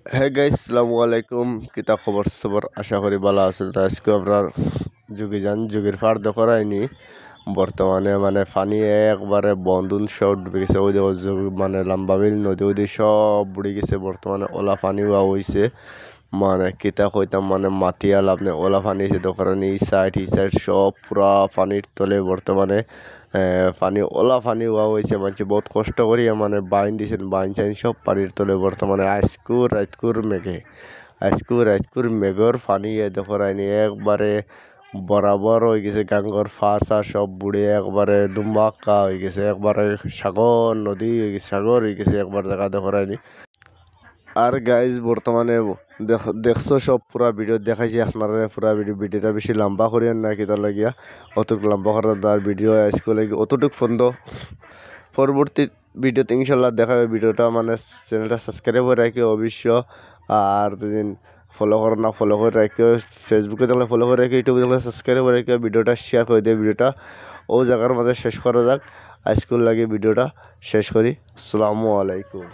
হ্যাঁ গাইস, আসসালামু আলাইকুম। কিতা খবর সবর? আশা করি ভালো আছেন। তো আজকে আমরা যুগের পার দখরাইনি বর্তমানে মানে পানি একবারে বন্ধুন সব ডুবে গেছে। ওই দেখো মানে লাম্বাবিল নদী ওই সব বুড়ে গেছে। বর্তমানে ওলা পানি হওয়া হয়েছে, মানে কিতা কইতাম মানে মাটিয়াল আপনি ওলা পানি এসে দোকান এই সাইড সব পুরা পানির তলে বর্তমানে পানি ওলা পানি হওয়া হয়েছে। মানে বহুত কষ্ট করিয়া মানে বাইন দিছেন, বাইন চাইন সব পানির তলে বর্তমানে আজকুর মেঘর পানি দোকানি একবারে বরাবর হয়ে গেছে। গাঙ্গর ফাঁসা সব বুড়ে একবারে দুম্বাক্কা হয়ে গেছে, একবারে সাগর নদী হয়ে গেছে, সাগর হয়ে গেছে একবার দেখা দোকানি। আর গাইজ বর্তমানে দেখছো সব পুরা ভিডিও দেখাইছি আপনারা। পুরা ভিডিওটা বেশি লম্বা করিয়েন না, কিতা লাগিয়া অতটুকু লম্বা করার আর ভিডিও আজকে লাগে অতটুকু ফন্দ। পরবর্তী ভিডিওতে ইনশাল্লাহ দেখাবে। ভিডিওটা মানে চ্যানেলটা সাবস্ক্রাইব করে রাখি অবশ্য। আর দুদিন ফলো করো না, ফলো করে রাখিও। ফেসবুকে দেখলে ফলো করে রাখি, ইউটিউবে দেখলে সাবস্ক্রাইব করে রাখিও। ভিডিওটা শেয়ার করে দিয়ে ভিডিওটা ও জায়গার মধ্যে শেষ করা যাক। আজকের লাগে ভিডিওটা শেষ করি। আসসালামু আলাইকুম।